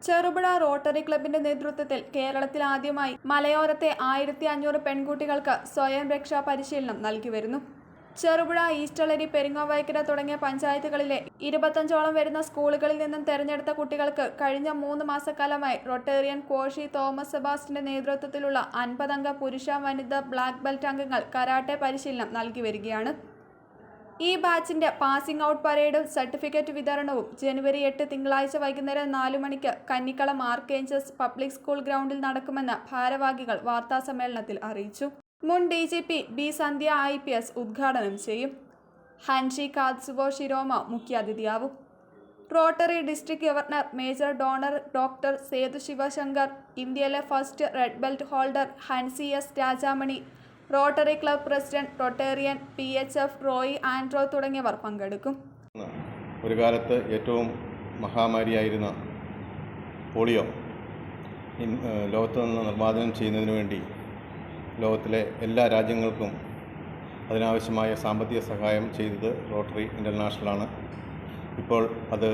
Cherupuzha rotary ക്ലബിന്റെ നേതൃത്വത്തിൽ കേരളത്തിൽ ആദ്യമായി മലയോരത്തെ 1500 പെൺകുട്ടികൾക്ക് സ്വയം രക്ഷാ പരിശീലനം നൽകി വരുന്നു. ചെറുപുഴ, ഈസ്റ്റളരി, പെരിങ്ങോവൈക്കര തുടങ്ങിയ പഞ്ചായത്തുകളിലെ 25ഓളം വരുന്ന സ്കൂളുകളിൽ നിന്നും തെരഞ്ഞെടുത്ത കുട്ടികൾക്ക് കഴിഞ്ഞ 3 മാസക്കാലമായി റൊട്ടേറിയൻ കോശി തോമസ് സെബാസ്റ്റ്യന്റെ നേതൃത്വത്തിലുള്ള 50 അംഗ പുരുഷ, വനിതാ ബ്ലാക്ക് ബെൽറ്റ് അംഗങ്ങൾ കരാട്ടെ പരിശീലനം നൽകി വരികയാണ്. ഈ ബാച്ചിന്റെ പാസിംഗ് ഔട്ട് പരേഡും സർട്ടിഫിക്കറ്റ് വിതരണവും ജനുവരി 8 തിങ്കളാഴ്ച വൈകുന്നേരം 4 മണിക്ക് കന്നിക്കളം ആർക്കേഞ്ചൽസ് പബ്ലിക് സ്കൂൾ ഗ്രൗണ്ടിൽ നടക്കുമെന്ന് ഭാരവാഹികൾ വാർത്താസമ്മേളനത്തിൽ അറിയിച്ചു. മുൻ DGP ബി സന്ധ്യ IPS ഉദ്ഘാടനം ചെയ്യും. ഹൻഷി കാത്സുവോ ഷിരോമ മുഖ്യാതിഥിയാവും. Rotary district governor major donor doctor Sethu Sivasankar, ഇന്ത്യയിലെ first red belt holder Hanshi S Rajamani, Rotary Club president Rotarian PHF Roy Andro തുടങ്ങിയവർ പങ്കെടുക്കും. ഒരു കാലത്ത് ഏറ്റവും മഹാമാരിയായിരുന്ന പോളിയോ ലോകത്ത് നിന്ന് നിർമ്മാർജ്ജനം ചെയ്യുന്നതിന് വേണ്ടി ലോകത്തിലെ എല്ലാ രാജ്യങ്ങൾക്കും അതിനാവശ്യമായ സാമ്പത്തിക സഹായം ചെയ്തത് റോട്ടറി ഇൻ്റർനാഷണലാണ്. ഇപ്പോൾ അത്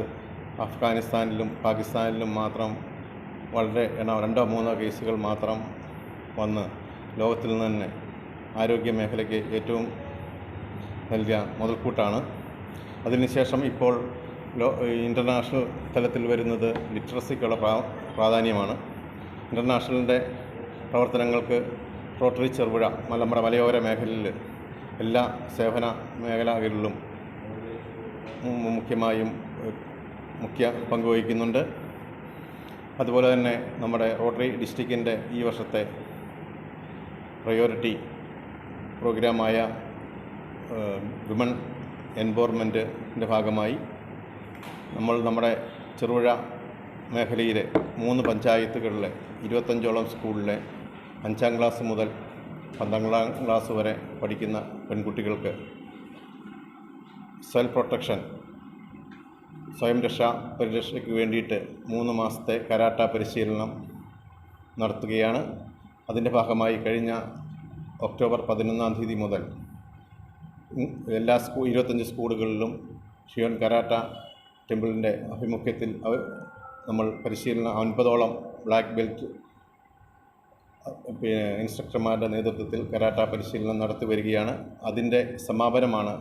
അഫ്ഗാനിസ്ഥാനിലും പാകിസ്ഥാനിലും മാത്രം വളരെ 2-3 കേസുകൾ മാത്രം വന്ന് ലോകത്തിൽ നിന്ന് തന്നെ ആരോഗ്യ മേഖലയ്ക്ക് ഏറ്റവും നൽകിയ മുതൽക്കൂട്ടാണ്. അതിനുശേഷം ഇപ്പോൾ ഇൻ്റർനാഷണൽ തലത്തിൽ വരുന്നത് ലിറ്ററസിക്കുള്ള പ്രാധാന്യമാണ്. ഇൻ്റർനാഷണലിൻ്റെ പ്രവർത്തനങ്ങൾക്ക് റോട്ടറി ചെറുപുഴ നമ്മുടെ മലയോര മേഖലയിൽ എല്ലാ സേവന മേഖലകളിലും മുഖ്യ പങ്കുവഹിക്കുന്നുണ്ട്. അതുപോലെ തന്നെ നമ്മുടെ റോട്ടറി ഡിസ്ട്രിക്റ്റിൻ്റെ ഈ വർഷത്തെ പ്രയോറിറ്റി പ്രോഗ്രാമായ വിമൺ എൻപവർമെൻറ്റിൻ്റെ ഭാഗമായി നമ്മുടെ ചെറുപുഴ മേഖലയിലെ 3 പഞ്ചായത്തുകളിലെ 25ഓളം സ്കൂളിലെ 5ാം ക്ലാസ് മുതൽ 12ാം ക്ലാസ് വരെ പഠിക്കുന്ന പെൺകുട്ടികൾക്ക് സെൽഫ് പ്രൊട്ടക്ഷൻ, സ്വയം പരിരക്ഷയ്ക്ക് വേണ്ടിയിട്ട് 3 മാസത്തെ കരാട്ട പരിശീലനം നടത്തുകയാണ്. അതിൻ്റെ ഭാഗമായി കഴിഞ്ഞ ഒക്ടോബർ 11-ാം തീയതി മുതൽ എല്ലാ 25 സ്കൂളുകളിലും ഷിയോൻ കരാട്ട ടെമ്പിളിൻ്റെ ആഭിമുഖ്യത്തിൽ നമ്മൾ പരിശീലനം 50ഓളം ബ്ലാക്ക് ബെൽറ്റ് ഇൻസ്ട്രക്ടർമാരുടെ നേതൃത്വത്തിൽ കരാട്ട പരിശീലനം നടത്തി വരികയാണ്. അതിൻ്റെ സമാപനമാണ്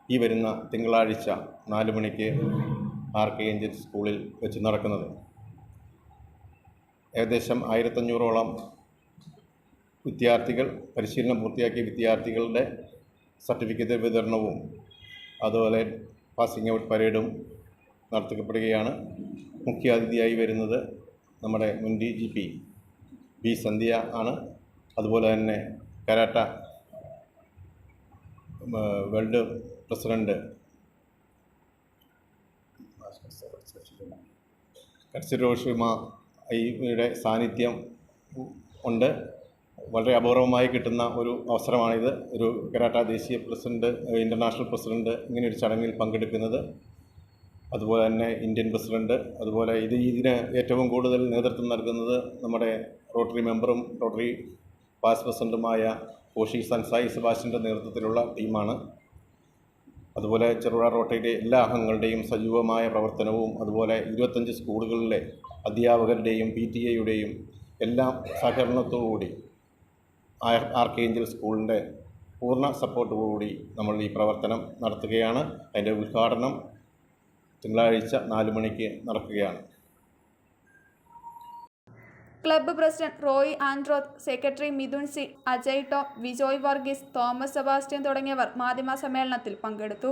ഈ വരുന്ന തിങ്കളാഴ്ച 4 മണിക്ക് ആർക്കേഞ്ചൽ സ്കൂളിൽ വെച്ച് നടക്കുന്നത്. ഏകദേശം 1500ഓളം വിദ്യാർത്ഥികൾ, പരിശീലനം പൂർത്തിയാക്കിയ വിദ്യാർത്ഥികളുടെ സർട്ടിഫിക്കറ്റ് വിതരണവും അതുപോലെ പാസിംഗ് ഔട്ട് പരേഡും നടത്തപ്പെടുകയാണ്. മുഖ്യാതിഥിയായി വരുന്നത് നമ്മുടെ മുൻ DGP ബി സന്ധ്യ ആണ്. അതുപോലെ തന്നെ കരാട്ട വേൾഡ് പ്രസിഡന്റ് കത്സുരോഷിമയുടെ സാന്നിധ്യം ഉണ്ട്. വളരെ അപൂർവമായി കിട്ടുന്ന ഒരു അവസരമാണിത്. ഒരു കരാട്ട ദേശീയ പ്രസിഡന്റ്, ഇൻ്റർനാഷണൽ പ്രസിഡന്റ് ഇങ്ങനെയൊരു ചടങ്ങിൽ പങ്കെടുക്കുന്നത്. അതുപോലെ തന്നെ ഇന്ത്യൻ പ്രസിഡന്റ്, അതുപോലെ ഇതിന് ഏറ്റവും കൂടുതൽ നേതൃത്വം നൽകുന്നത് നമ്മുടെ റോട്ടറി മെമ്പറും റോട്ടറി പാസ് പ്രസിഡന്റുമായ കോശി സൻസായി സെബാസ്റ്റ്യൻ്റെ നേതൃത്വത്തിലുള്ള ടീമാണ്. അതുപോലെ ചെറുപുഴ റോട്ടറിയിലെ എല്ലാ അംഗങ്ങളുടെയും സജീവമായ പ്രവർത്തനവും അതുപോലെ 25 സ്കൂളുകളിലെ അധ്യാപകരുടെയും PTA-യുടെയും എല്ലാം സഹകരണത്തോടുകൂടി ആർക്കേഞ്ചൽ സ്കൂളിൻ്റെ പൂർണ്ണ സപ്പോർട്ടോടുകൂടി നമ്മൾ ഈ പ്രവർത്തനം നടത്തുകയാണ്. അതിൻ്റെ ഉദ്ഘാടനം തിങ്കളാഴ്ച 4 മണിക്ക് നടക്കുകയാണ്. Club president Roy Andro, secretary Mithun C, Ajay Tom, Vijoy Varghese, Thomas Sebastian തുടങ്ങിയവർ മാധ്യമ സമ്മേളനത്തിൽ പങ്കെടുത്തു.